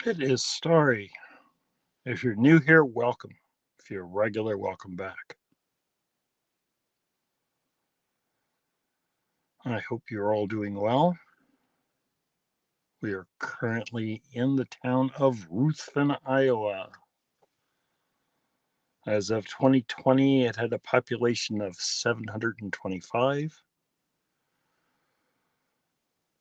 It is Starry. If you're new here, welcome. If you're a regular, welcome back. I hope you're all doing well. We are currently in the town of Ruthven, Iowa. As of 2020, it had a population of 725.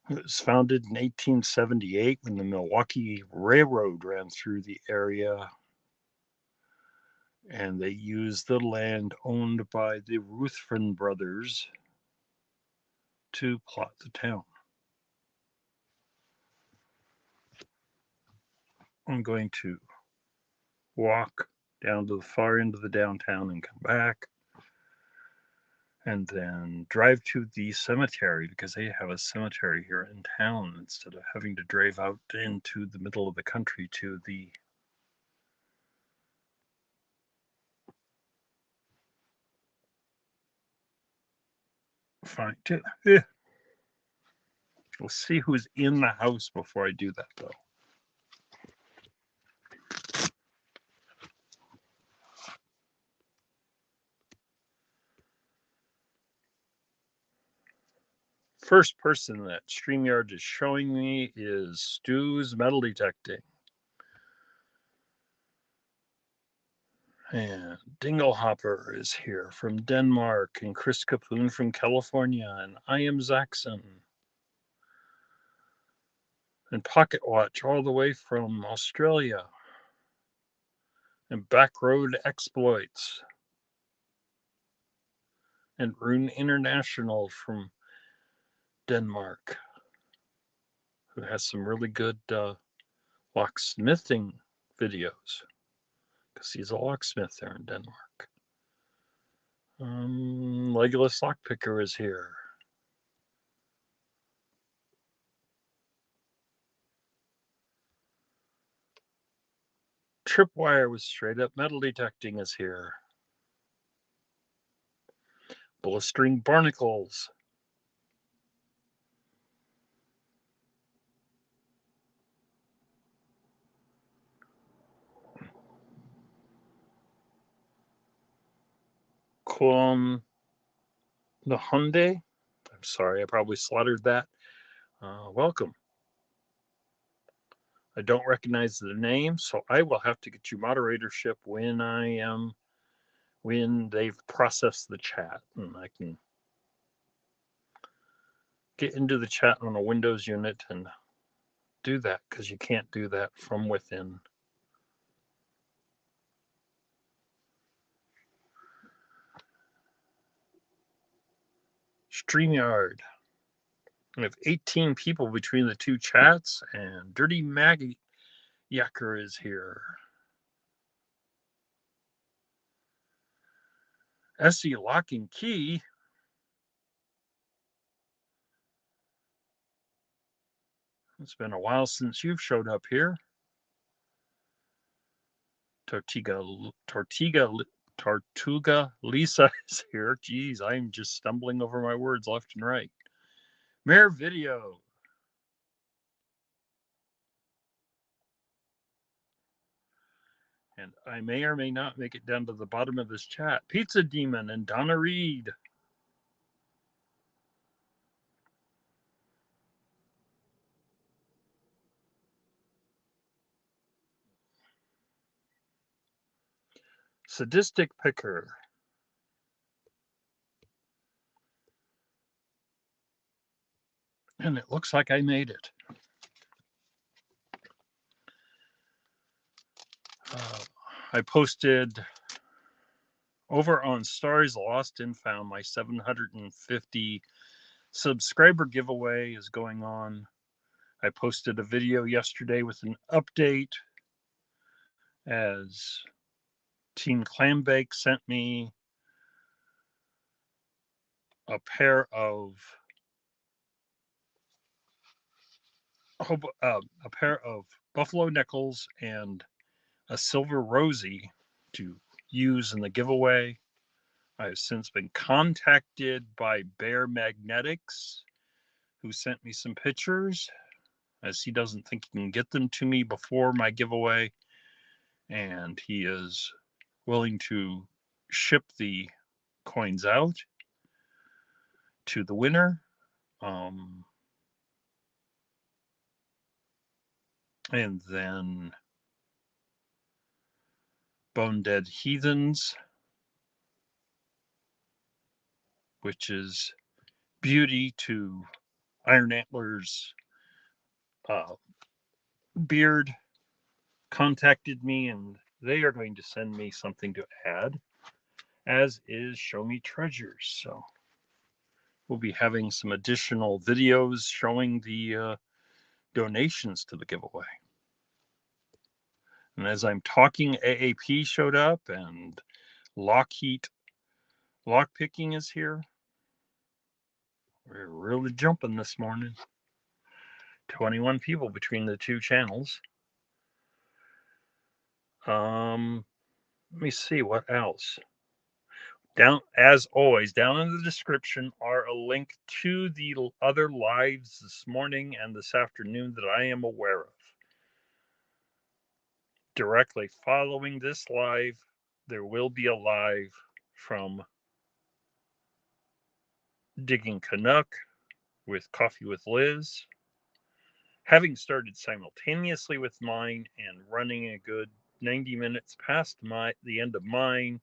It was founded in 1878 when the Milwaukee Railroad ran through the area, and they used the land owned by the Ruthven brothers to plot the town. I'm going to walk down to the far end of the downtown and come back, and then drive to the cemetery because they have a cemetery here in town instead of having to drive out into the middle of the country to the fine. We'll see who's in the house before I do that, though. First person that StreamYard is showing me is Stu's Metal Detecting. And Dinglehopper is here from Denmark, and Chris Capoon from California, and I am Zaxxon. And Pocket Watch all the way from Australia. And Backroad Exploits. And Rune International from Denmark, who has some really good locksmithing videos, because he's a locksmith there in Denmark. Legolas Lockpicker is here. Tripwire with Straight Up Metal Detecting is here. Bullstring Barnacles. Kwon the Hyundai. I'm sorry, I probably slaughtered that. Welcome. I don't recognize the name, so I will have to get you moderatorship when they've processed the chat, and I can get into the chat on a Windows unit and do that, because you can't do that from within. StreamYard. We have 18 people between the two chats, and Dirty Maggie Yacker is here. Essie Lock and Key. It's been a while since you've showed up here. Tortuga Lisa is here. Geez, I'm just stumbling over my words left and right. MAERvideos. And I may or may not make it down to the bottom of this chat. Pizza Demon and Donna Reed. Sadistic Picker. And it looks like I made it. I posted over on Stars Lost and Found. My 750 subscriber giveaway is going on. I posted a video yesterday with an update, as Team Clambake sent me a pair of buffalo nickels and a silver Rosie to use in the giveaway. I have since been contacted by Bear Magnetics, who sent me some pictures. as he doesn't think he can get them to me before my giveaway, and he is willing to ship the coins out to the winner. And then Bone Dead Heathens, which is Beauty to Iron Antler's beard, contacted me, and they are going to send me something to add, as is Show Me Treasures. So we'll be having some additional videos showing the donations to the giveaway. And as I'm talking, AAP showed up, and Lockheat Lockpicking is here. We're really jumping this morning. 21 people between the two channels. Let me see what else. Down, as always, down in the description are a link to the other lives this morning and this afternoon that I am aware of. Directly following this live, there will be a live from Digging Canuck with Coffee with Liz. Having started simultaneously with mine and running a good 90 minutes past the end of mine,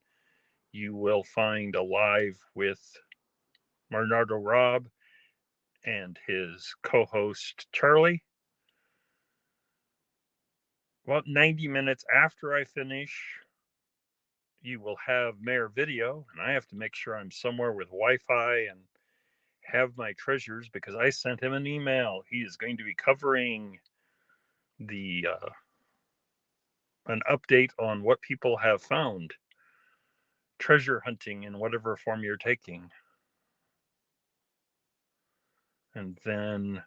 you will find a live with Menardo Rob and his co-host Charlie. About 90 minutes after I finish, you will have MAERvideo, and I have to make sure I'm somewhere with Wi-Fi and have my treasures, because I sent him an email. He is going to be covering an update on what people have found treasure hunting in whatever form you're taking. And then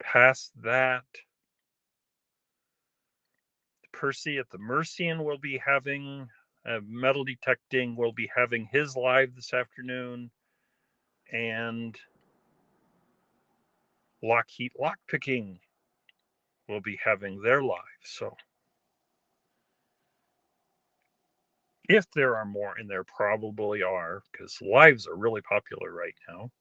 past that, Percy at the Mercian will be having metal detecting, will be having his live this afternoon, and Lockheat Lockpicking will be having their live. So if there are more, and there probably are, because lives are really popular right now,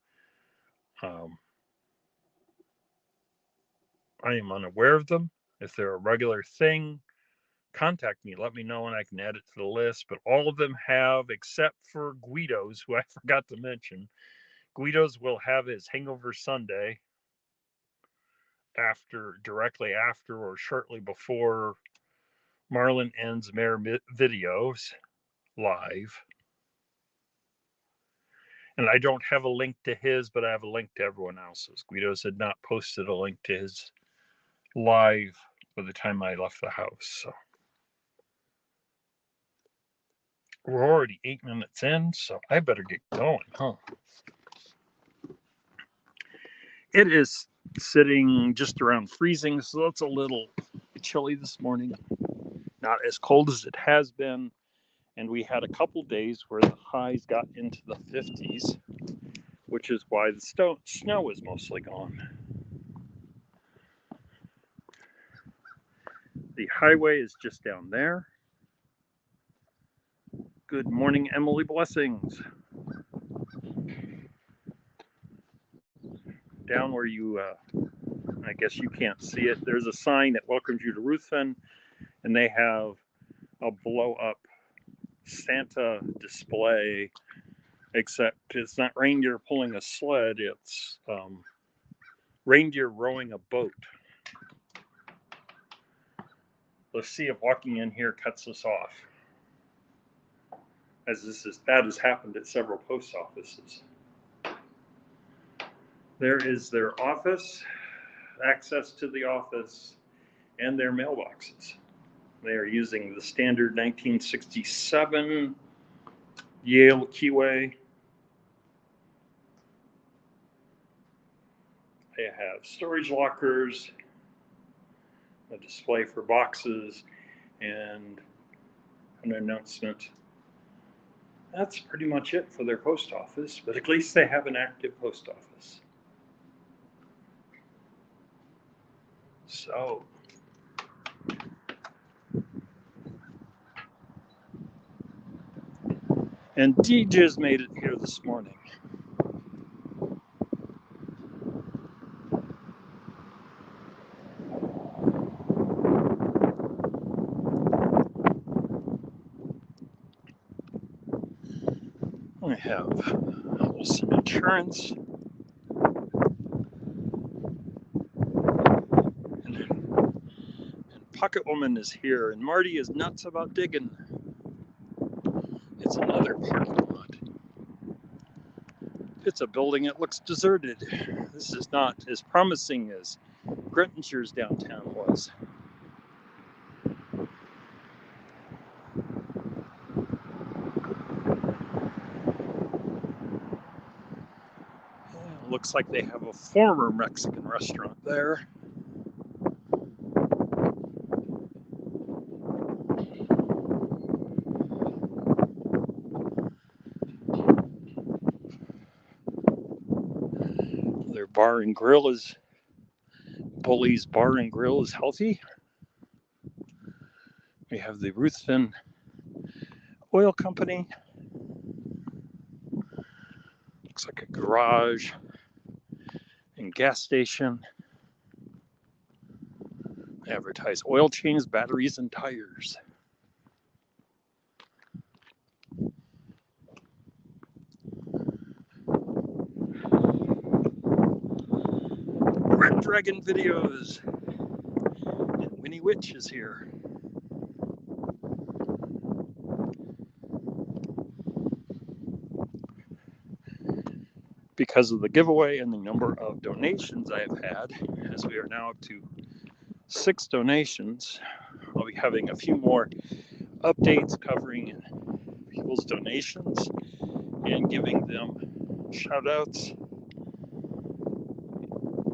I am unaware of them. If they're a regular thing, contact me, let me know, and I can add it to the list. But all of them have, except for Guidos, who I forgot to mention. Guidos will have his Hangover Sunday directly after or shortly before Marlon ends MAERvideos live. And I don't have a link to his, but I have a link to everyone else's. Guidos had not posted a link to his live by the time I left the house. So we're already 8 minutes in, so I better get going, huh? It is sitting just around freezing, so it's a little chilly this morning. Not as cold as it has been, and we had a couple days where the highs got into the 50s, which is why the snow is mostly gone. The highway is just down there. Good morning, Emily. Blessings. Down where you, I guess you can't see it, there's a sign that welcomes you to Ruthven, and they have a blow-up Santa display, except it's not reindeer pulling a sled, it's reindeer rowing a boat. Let's see if walking in here cuts us off, as that has happened at several post offices. There is their office, access to the office, and their mailboxes. They are using the standard 1967 Yale keyway. They have storage lockers, a display for boxes, and an announcement. That's pretty much it for their post office, but at least they have an active post office. So, and DJ's made it here this morning. I have some insurance. And Pocket Woman is here, and Marty is nuts about digging. It's another parking lot. It's a building that looks deserted. This is not as promising as Grettinger's downtown was. Looks like they have a former Mexican restaurant there. Their bar and grill is, Bully's Bar and Grill is healthy. We have the Ruthven Oil Company. Looks like a garage and gas station. They advertise oil change, batteries, and tires. Red Dragon Videos. And Winnie Witch is here. Because of the giveaway and the number of donations I have had, as we are now up to 6 donations, I'll be having a few more updates covering people's donations and giving them shout outs.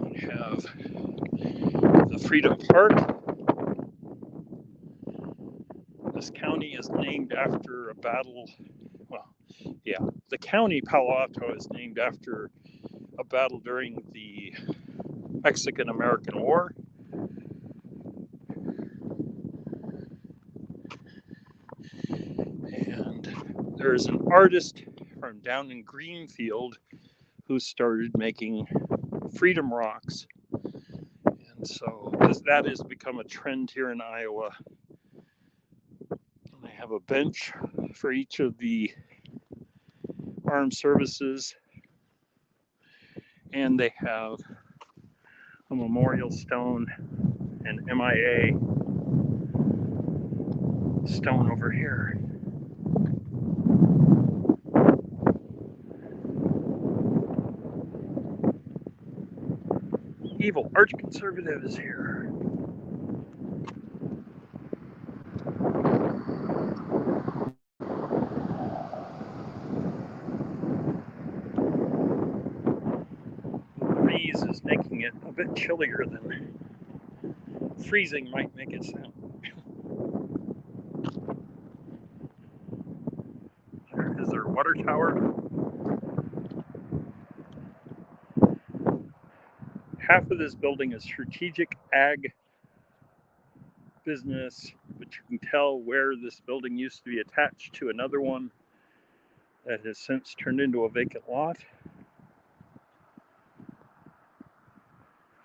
We have the Freedom Park. This county is named after a battle. Well, yeah, the county Palo Alto is named after a battle during the Mexican-American War. And there's an artist from down in Greenfield who started making freedom rocks. And so that has become a trend here in Iowa. And they have a bench for each of the armed services. And they have a memorial stone and MIA stone over here. Evil arch conservative is here. The breeze is making it a bit chillier than freezing might make it sound. There is their water tower. Half of this building is strategic ag business, but you can tell where this building used to be attached to another one that has since turned into a vacant lot.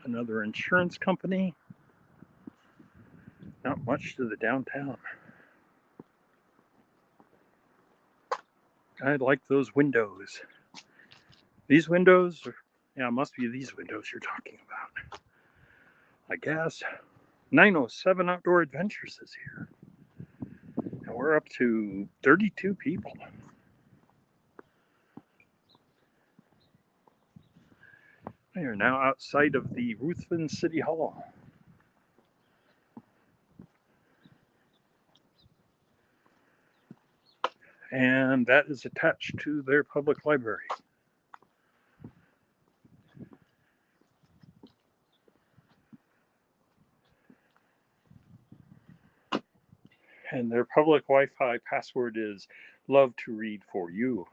Another insurance company. Not much to the downtown. I like those windows. These windows, yeah, it must be these windows you're talking about. I guess. 907 Outdoor Adventures is here. And we're up to 32 people. We are now outside of the Ruthven City Hall. And that is attached to their public library. And their public Wi-Fi password is love to read for you.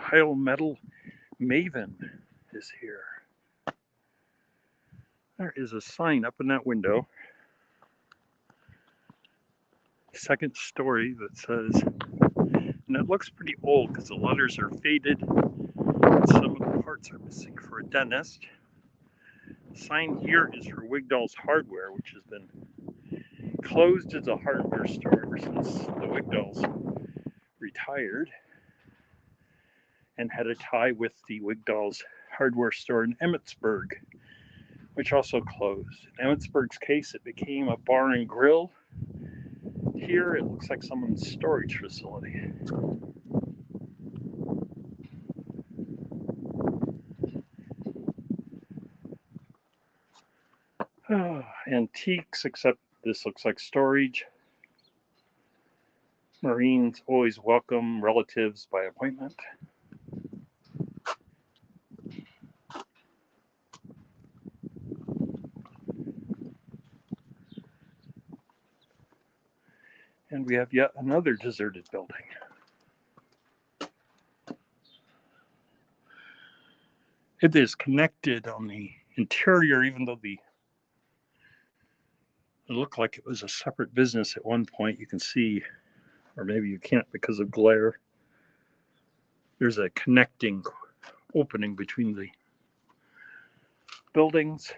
Ohio Metal Maven is here. There is a sign up in that window, second story, that says, and it looks pretty old because the letters are faded and some of the parts are missing, for a dentist. The sign here is for Wigdall's Hardware, which has been closed as a hardware store ever since the Wigdalls retired, and had a tie with the Wigdall's Hardware store in Emmitsburg, which also closed. In Emmitsburg's case, it became a bar and grill. Here, it looks like someone's storage facility. Antiques, except this looks like storage. Marines always welcome relatives by appointment. And we have yet another deserted building. It is connected on the interior, even though it looked like it was a separate business at one point. You can see, or maybe you can't because of glare, there's a connecting opening between the buildings.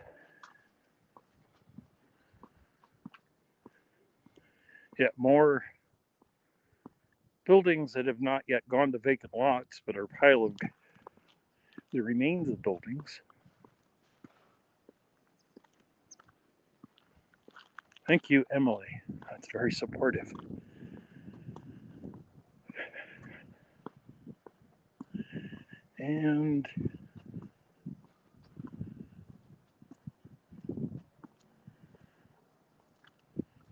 Yet more buildings that have not yet gone to vacant lots, but are a pile of the remains of buildings. Thank you, Emily. That's very supportive. And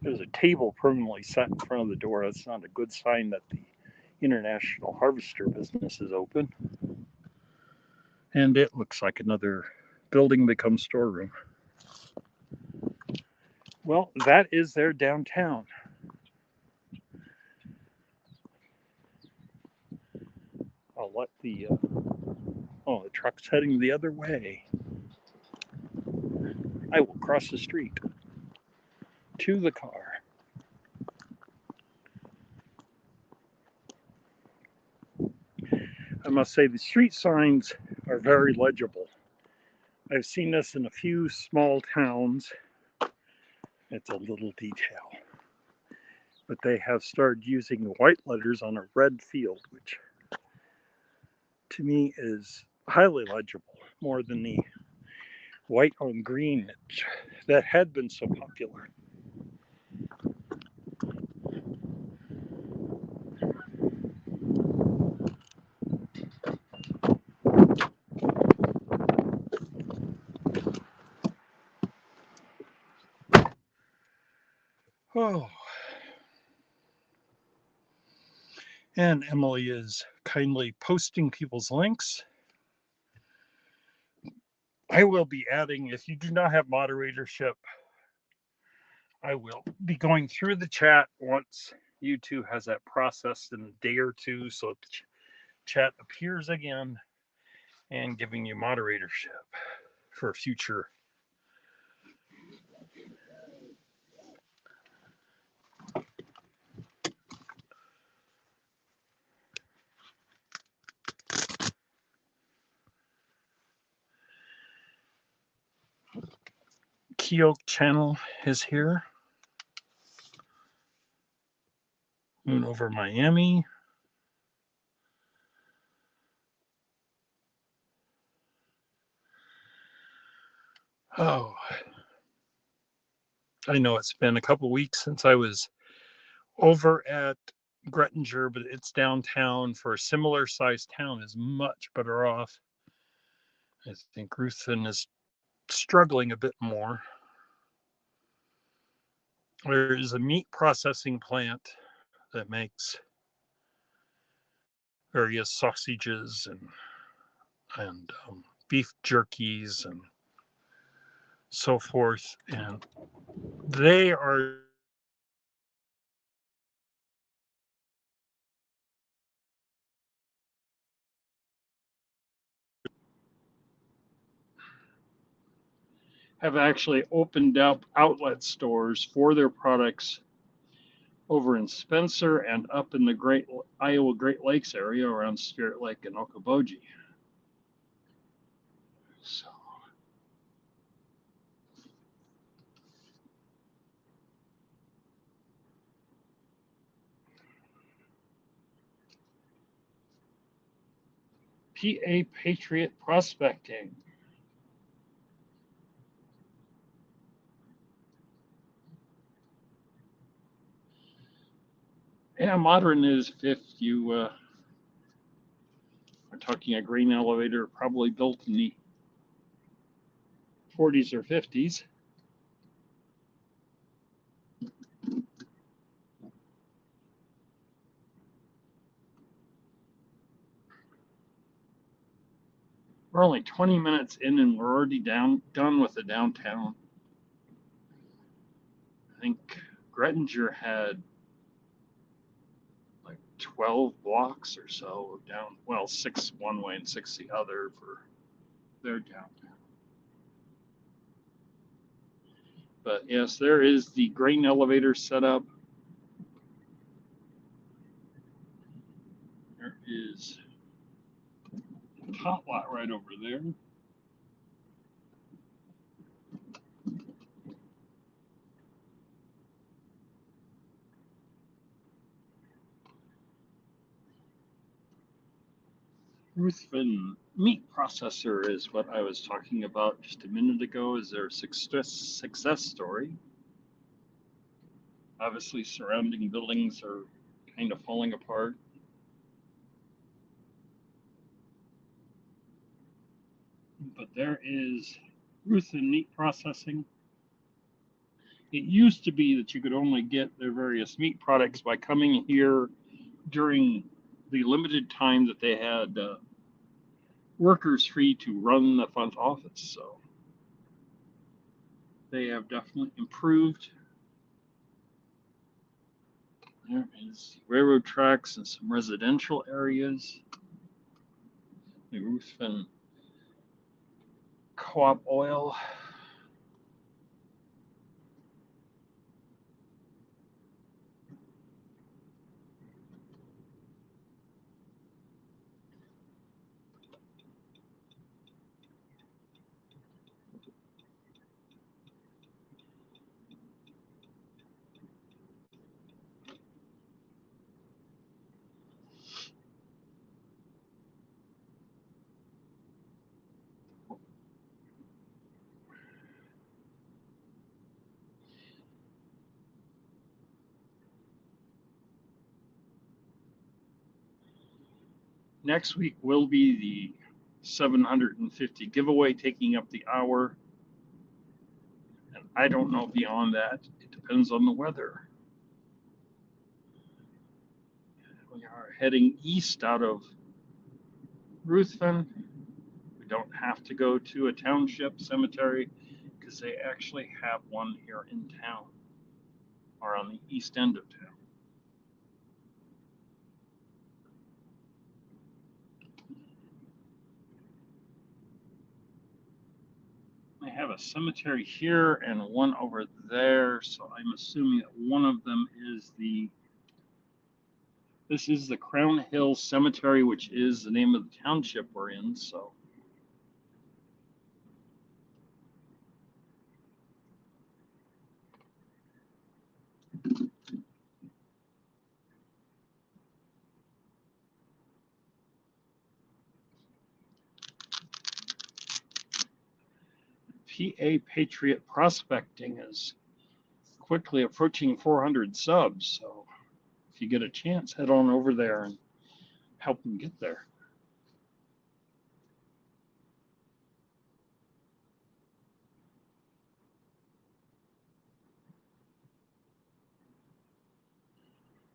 there's a table permanently set in front of the door. That's not a good sign that the International Harvester business is open. And it looks like another building becomes storeroom. Well, that is their downtown. I'll let the truck's heading the other way. I will cross the street to the car. I must say the street signs are very legible. I've seen this in a few small towns. It's a little detail. But they have started using white letters on a red field, which to me is highly legible, more than the white on green that had been so popular. Oh. And Emily is kindly posting people's links. I will be adding, if you do not have moderatorship, I will be going through the chat once YouTube has that processed in a day or two, so the chat appears again, and giving you moderatorship for future. Keoke channel is here. Moon over Miami. Oh, I know it's been a couple weeks since I was over at Grettinger, but it's downtown. For a similar sized town is much better off. I think Ruthven is struggling a bit more. There is a meat processing plant that makes various sausages and beef jerkies and so forth, and they are have actually opened up outlet stores for their products over in Spencer and up in the Iowa Great Lakes area around Spirit Lake and Okoboji. So PA Patriot Prospecting. Yeah, modern is if you are talking a grain elevator probably built in the 40s or 50s. We're only 20 minutes in and we're already done with the downtown. I think Grettinger had like 12 blocks or so down, well, 6 one way and 6 the other for their downtown. But yes, there is the grain elevator set up. There is a tot lot right over there. Ruthven meat processor is what I was talking about just a minute ago, is their success story. Obviously, surrounding buildings are kind of falling apart. But there is Ruthven meat processing. It used to be that you could only get their various meat products by coming here during the limited time that they had workers free to run the front office. So they have definitely improved. There is railroad tracks and some residential areas. The Ruthven Co-op oil. Next week will be the 750 giveaway taking up the hour. And I don't know beyond that. It depends on the weather. We are heading east out of Ruthven. We don't have to go to a township cemetery because they actually have one here in town or on the east end of town. They have a cemetery here and one over there, so I'm assuming that one of them is this is the Crown Hill Cemetery, which is the name of the township we're in, so. PA Patriot Prospecting is quickly approaching 400 subs, so if you get a chance, head on over there and help them get there.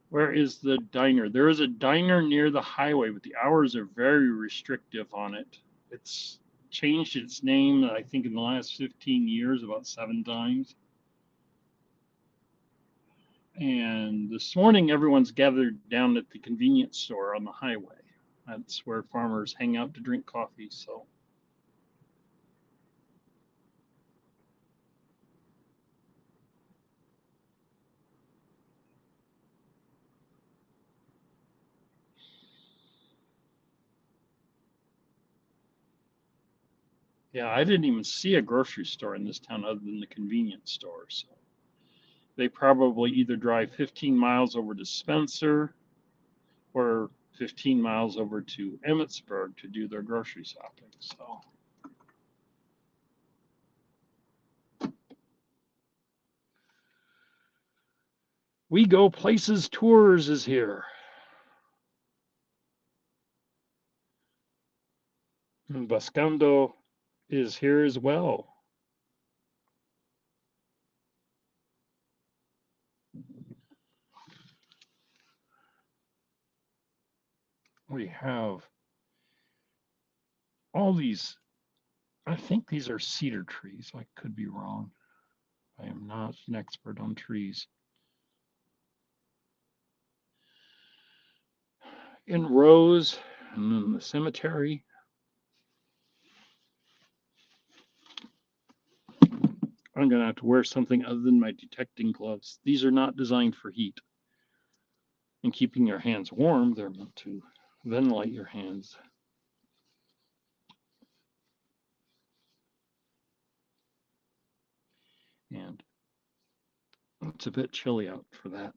Where is the diner? There is a diner near the highway, but the hours are very restrictive on it. It's changed its name, I think, in the last 15 years about 7 times. And this morning, everyone's gathered down at the convenience store on the highway. That's where farmers hang out to drink coffee. So Yeah, I didn't even see a grocery store in this town other than the convenience store. So they probably either drive 15 miles over to Spencer or 15 miles over to Emmitsburg to do their grocery shopping. So We Go Places Tours is here. And Buscando is here as well. We have all these, I think these are cedar trees. I could be wrong. I am not an expert on trees. In rows, and then the cemetery. I'm going to have to wear something other than my detecting gloves. These are not designed for heat and keeping your hands warm. They're meant to ventilate your hands. And it's a bit chilly out for that.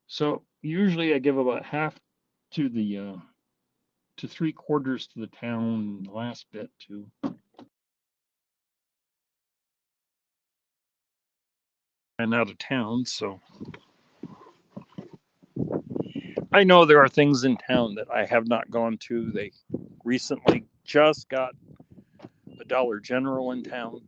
So usually I give about half to the to 3/4 to the town, and the last bit to and out of town. So I know there are things in town that I have not gone to. They recently just got a Dollar General in town.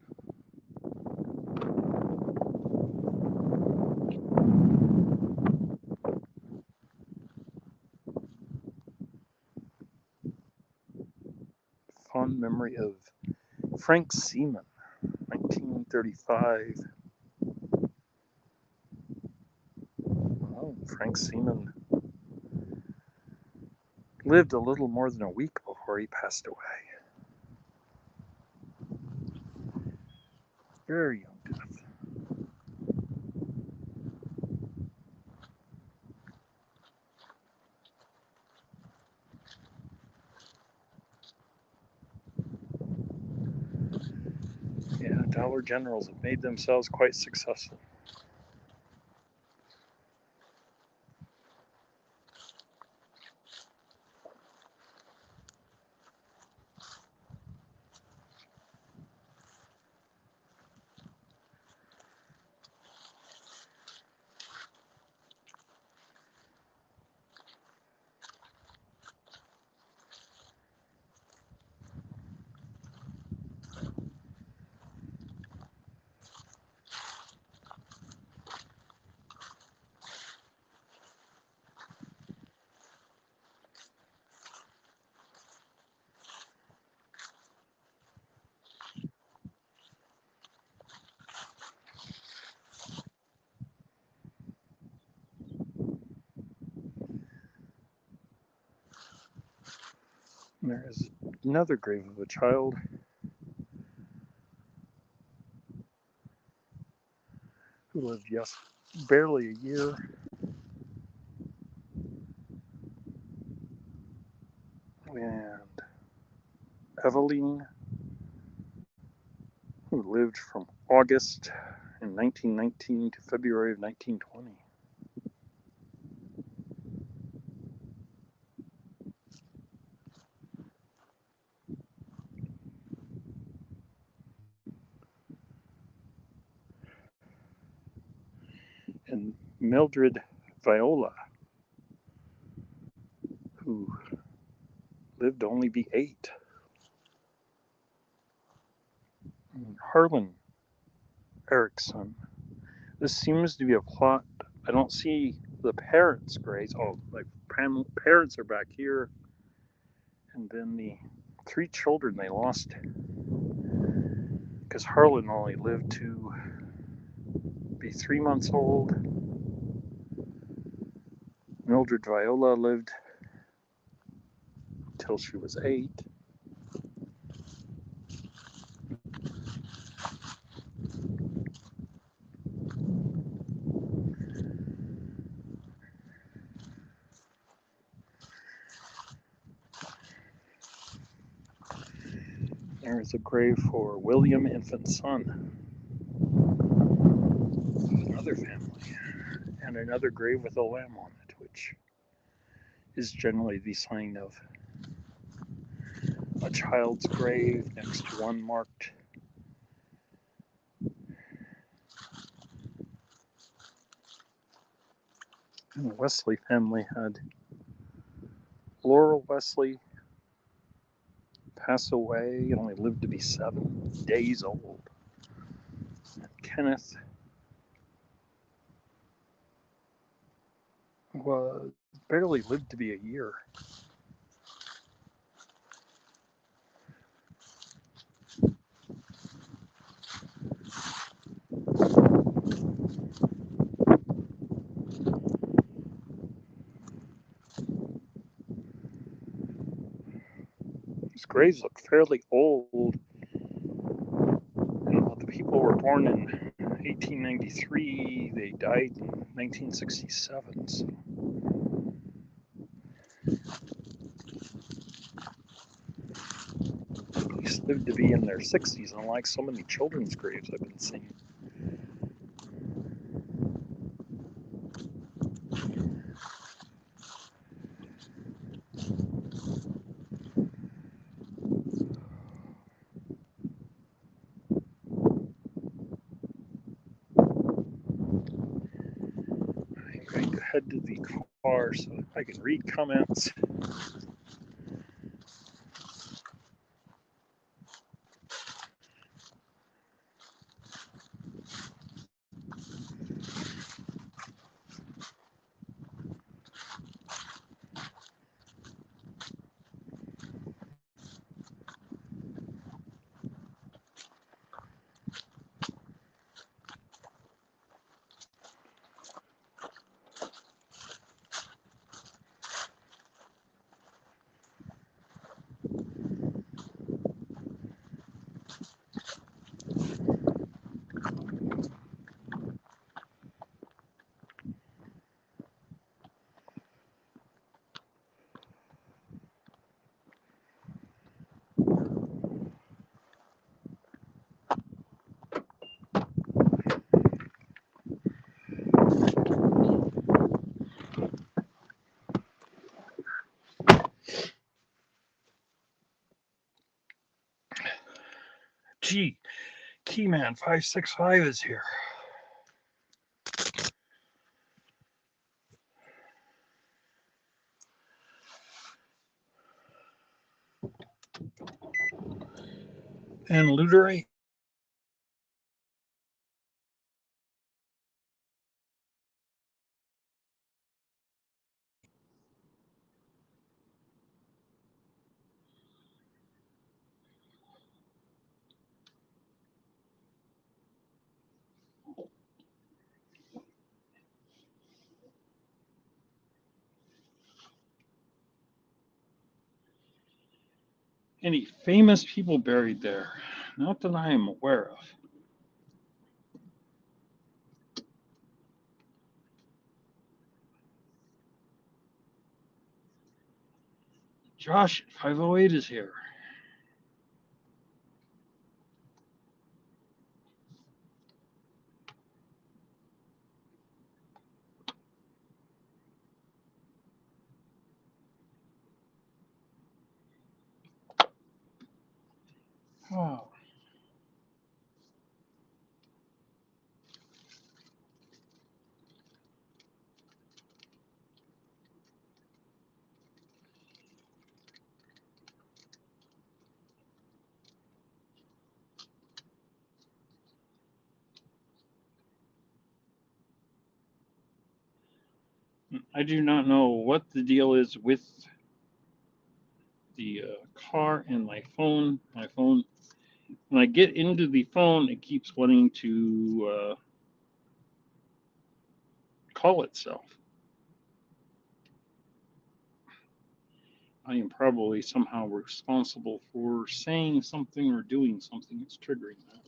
Fond memory of Frank Seaman, 1935. Oh, Frank Seaman lived a little more than a week before he passed away. Very young death. Yeah, Dollar Generals have made themselves quite successful. There is another grave of a child who lived barely a year. And Eveline, who lived from August in 1919 to February of 1920. And Mildred Viola, who lived to only be 8. And Harlan Erickson. This seems to be a plot. I don't see the parents' graves. Oh, like parents are back here. And then the 3 children they lost because Harlan only lived to be 3 months old. Mildred Viola lived till she was 8. There is a grave for William, infant son of another family, and another grave with a lamb on it, which is generally the sign of a child's grave next to one marked. And the Wesley family had Laurel Wesley pass away, only lived to be 7 days old. And Kenneth was barely lived to be a year. These graves look fairly old. The people were born in 1893. They died in 1967. So at least lived to be in their 60s, unlike so many children's graves I've been seeing. I'm going to head to the car so I can read comments. Gee, Keyman 565 is here. And Luderay. Any famous people buried there? Not that I am aware of. Josh 508 is here. Oh. I do not know what the deal is with the car and my phone. My phone, when I get into the phone, it keeps wanting to call itself. I am probably somehow responsible for saying something or doing something that's triggering that.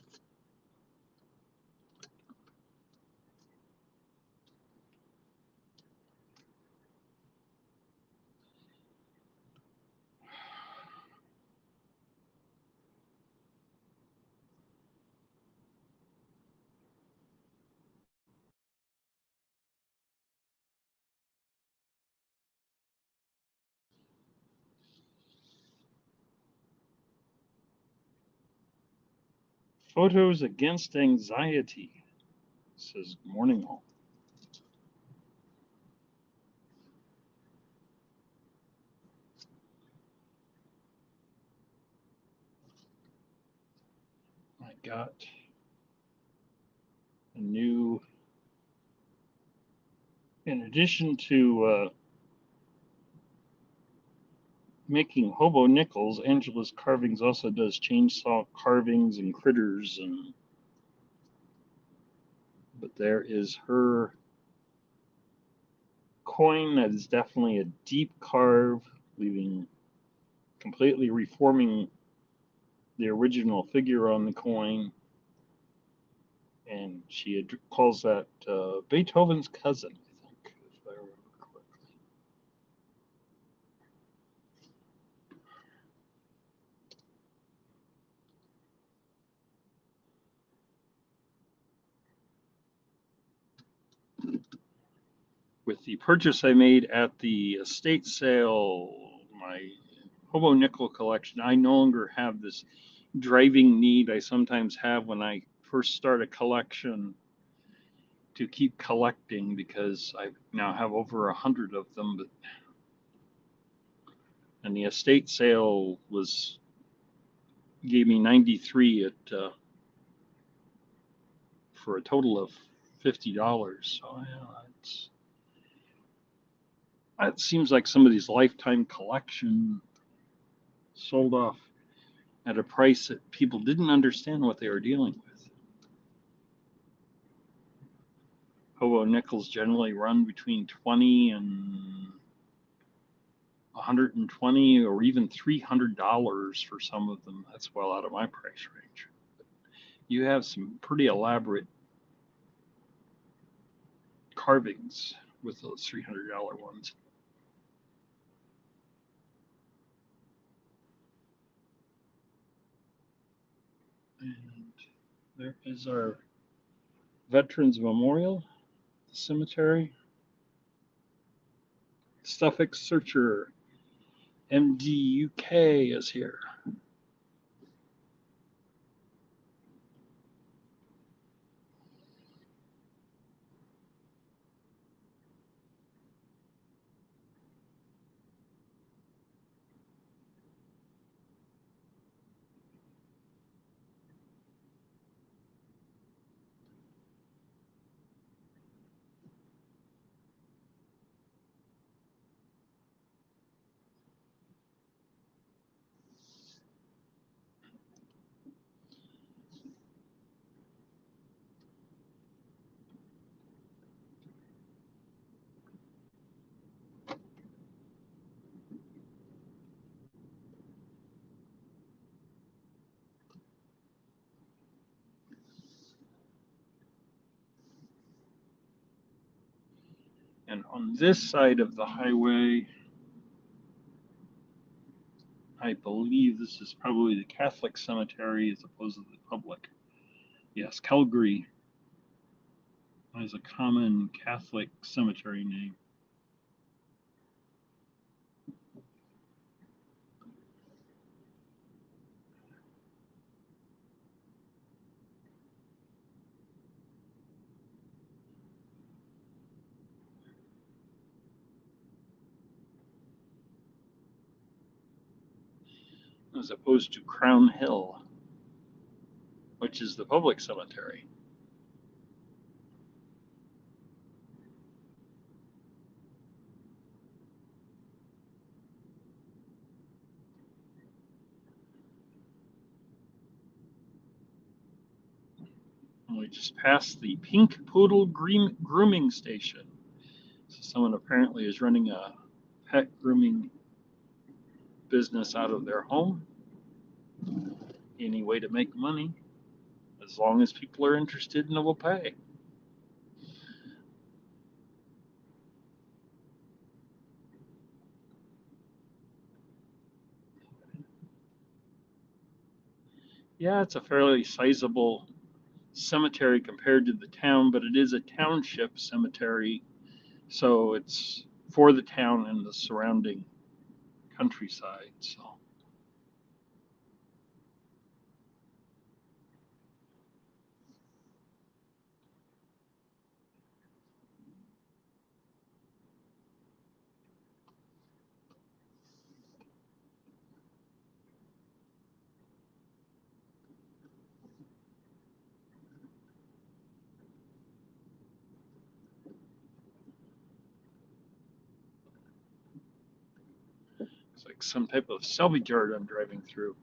Photos Against Anxiety, says Morning Hall. I got a new, in addition to making hobo nickels, Angela's Carvings also does chainsaw carvings and critters, but there is her coin that is definitely a deep carve, completely reforming the original figure on the coin, and she calls that Beethoven's cousin, I think, if I remember correctly. With the purchase I made at the estate sale, my hobo nickel collection, I no longer have this driving need I sometimes have when I first start a collection to keep collecting, because I now have over 100 of them. And the estate sale gave me 93 for a total of $50. So yeah, it seems like somebody's lifetime collection sold off at a price that people didn't understand what they were dealing with. Hobo nickels generally run between 20 and 120 or even $300 for some of them. That's well out of my price range. You have some pretty elaborate carvings with those $300 ones. And there is our Veterans Memorial Cemetery. Suffolk Searcher MDUK is here. And on this side of the highway, I believe this is probably the Catholic cemetery as opposed to the public. Yes, Calgary is a common Catholic cemetery name. As opposed to Crown Hill, which is the public cemetery. And we just passed the Pink Poodle grooming station. So someone apparently is running a pet grooming business out of their home. Any way to make money, as long as people are interested and will pay. Yeah, it's a fairly sizable cemetery compared to the town, but it is a township cemetery, so it's for the town and the surrounding countryside. So like some type of salvage yard I'm driving through.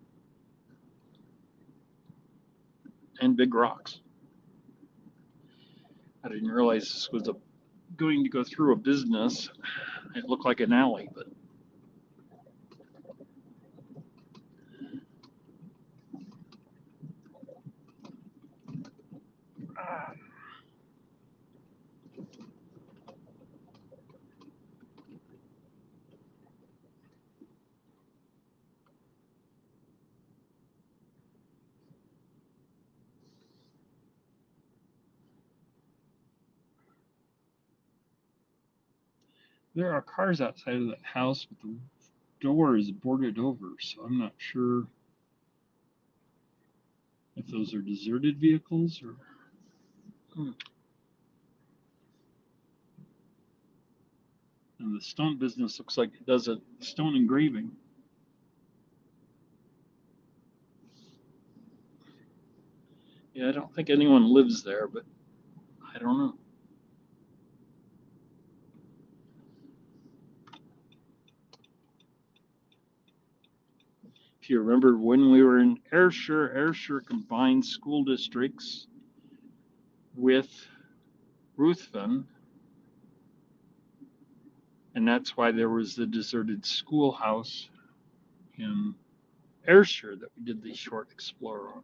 And big rocks. I didn't realize this was going to go through a business. It looked like an alley, but there are cars outside of that house, but the door is boarded over, so I'm not sure if those are deserted vehicles or. And the stone business looks like it does a stone engraving. Yeah, I don't think anyone lives there, but I don't know. If you remember when we were in Ayrshire combined school districts with Ruthven, and that's why there was the deserted schoolhouse in Ayrshire that we did the short explore on.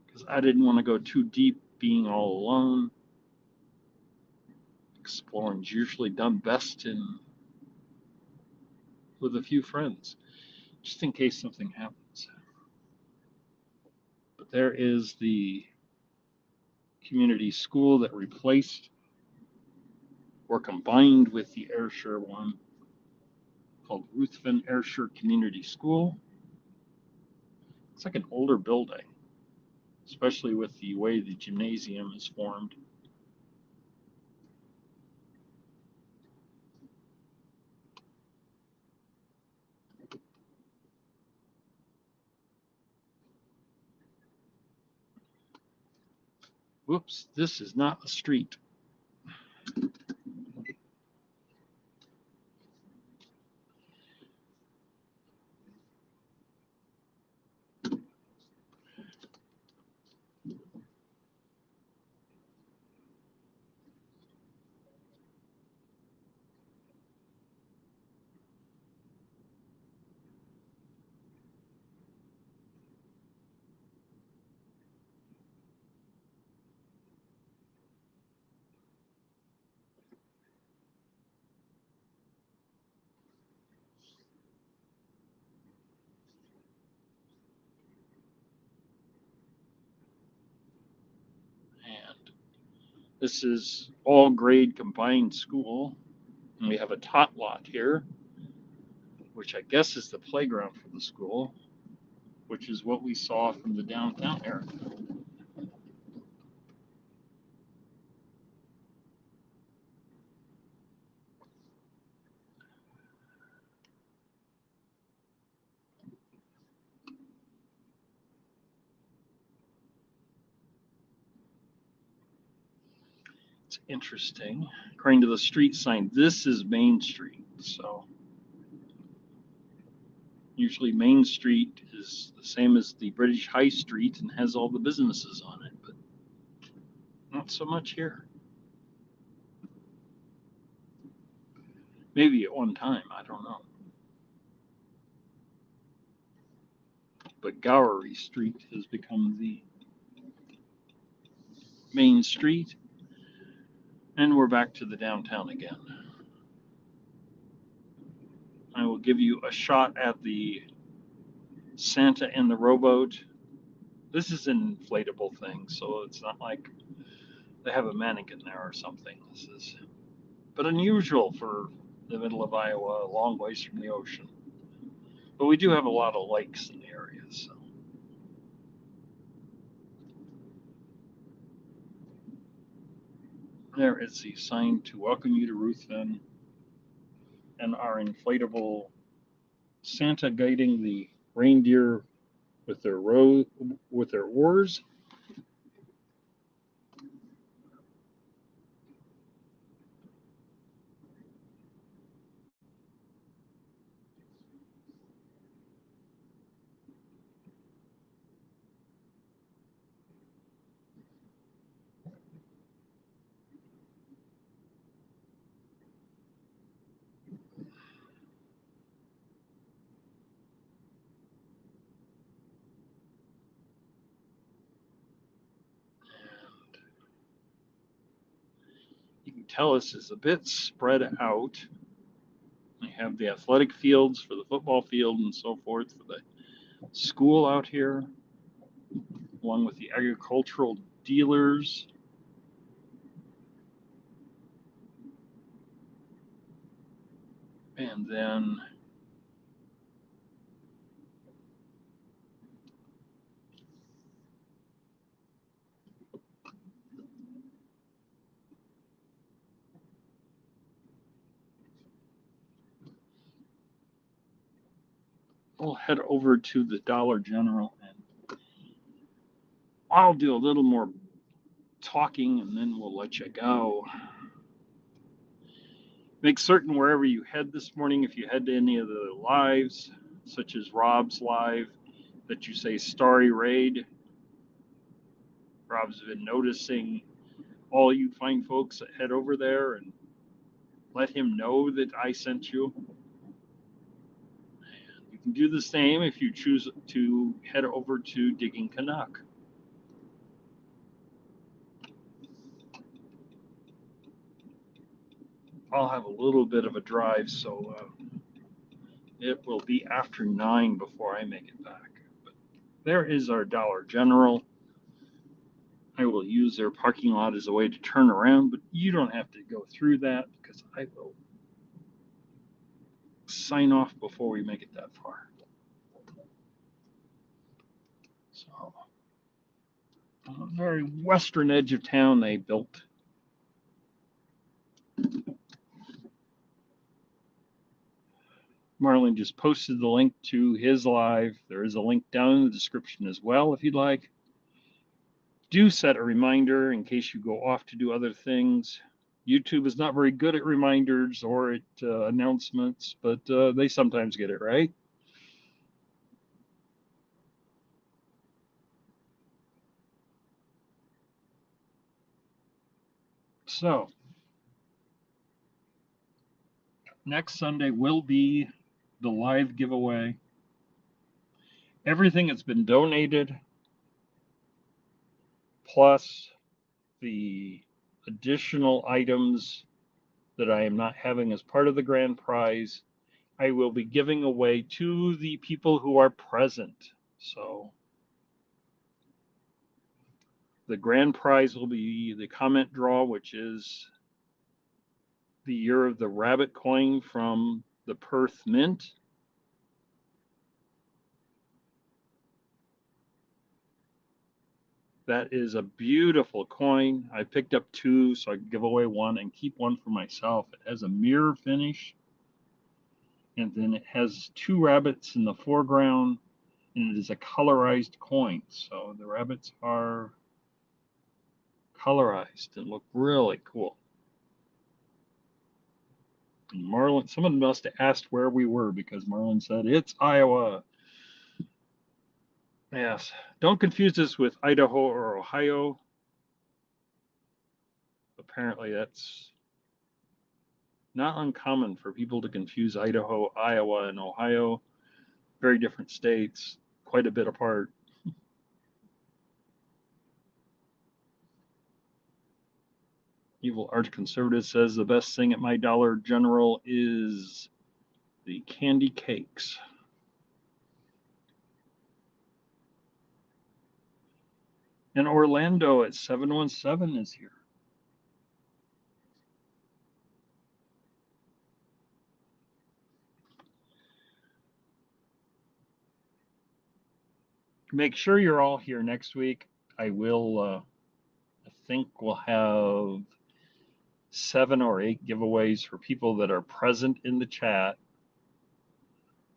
Because I didn't want to go too deep being all alone. Exploring's usually done best with a few friends, just in case something happens. But there is the community school that replaced or combined with the Ayrshire one, called Ruthven Ayrshire Community School. It's like an older building, especially with the way the gymnasium is formed. Whoops, this is not a street. And this is all grade combined school. And we have a tot lot here, which I guess is the playground for the school, which is what we saw from the downtown area. It's interesting. According to the street sign, this is Main Street. So usually Main Street is the same as the British High Street and has all the businesses on it, but not so much here. Maybe at one time, I don't know. But Gowery Street has become the main street, and we're back to the downtown again. I will give you a shot at the Santa and the rowboat. This is an inflatable thing, so it's not like they have a mannequin there or something. This is, but unusual for the middle of Iowa, a long ways from the ocean. But we do have a lot of lakes in the area, so. There is the sign to welcome you to Ruthven, and our inflatable Santa guiding the reindeer with their oars. You can tell this is a bit spread out. I have the athletic fields for the football field and so forth for the school out here, along with the agricultural dealers. And then we'll head over to the Dollar General and I'll do a little more talking and then we'll let you go. Make certain wherever you head this morning, if you head to any of the lives, such as Rob's live, that you say Starry Raid. Rob's been noticing all you fine folks that head over there and let him know that I sent you. And you can do the same if you choose to head over to DiggingCanuck. I'll have a little bit of a drive, so it will be after 9 before I make it back. But there is our Dollar General. I will use their parking lot as a way to turn around, but you don't have to go through that because I will sign off before we make it that far. So, on the very western edge of town, they built Marlon just posted the link to his live. There is a link down in the description as well if you'd like. Do set a reminder in case you go off to do other things. YouTube is not very good at reminders or at announcements, but they sometimes get it right. So, next Sunday will be the live giveaway. Everything has been donated, plus the additional items that I am not having as part of the grand prize, I will be giving away to the people who are present. So the grand prize will be the comment draw, which is the Year of the Rabbit coin from the Perth Mint. That is a beautiful coin. I picked up 2, so I can give away 1 and keep 1 for myself. It has a mirror finish, and then it has 2 rabbits in the foreground, and it is a colorized coin. So the rabbits are colorized and look really cool. And Marlon, someone must have asked where we were because Marlon said it's Iowa. Yes, don't confuse this with Idaho or Ohio. Apparently that's not uncommon for people to confuse Idaho, Iowa, and Ohio. Very different states, quite a bit apart. Evil Arch Conservative says the best thing at my Dollar General is the candy cakes. And Orlando at 717 is here. Make sure you're all here next week. I think we'll have 7 or 8 giveaways for people that are present in the chat.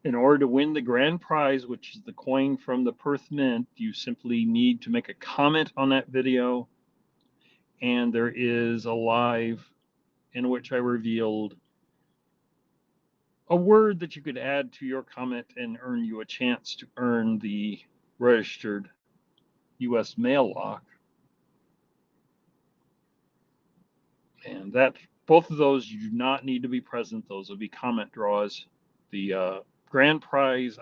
In order to win the grand prize, which is the coin from the Perth Mint, you simply need to make a comment on that video. And there is a live in which I revealed a word that you could add to your comment and earn you a chance to earn the registered U.S. mail lock. And that both of those you do not need to be present. Those will be comment draws. The grand prize,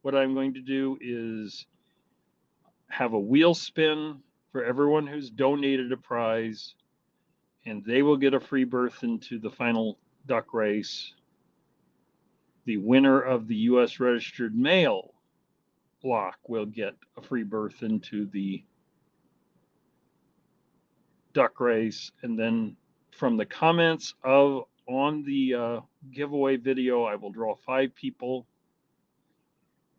what I'm going to do is have a wheel spin for everyone who's donated a prize, and they will get a free berth into the final duck race. The winner of the U.S. registered mail lock will get a free berth into the duck race. And then from the comments on the giveaway video, I will draw 5 people,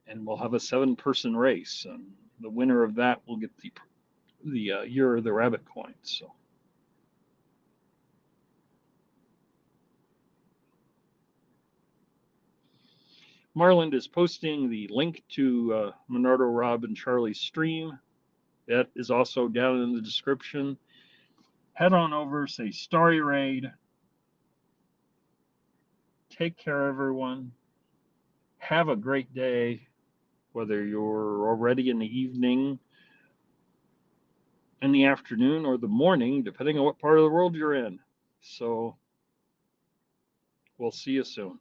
and we'll have a 7-person race. And the winner of that will get the Year of the Rabbit coins. So. Marland is posting the link to Menardo, Rob, and Charlie's stream. That is also down in the description. Head on over, say Starry Raid. Take care, everyone. Have a great day, whether you're already in the evening, in the afternoon, or the morning, depending on what part of the world you're in. So we'll see you soon.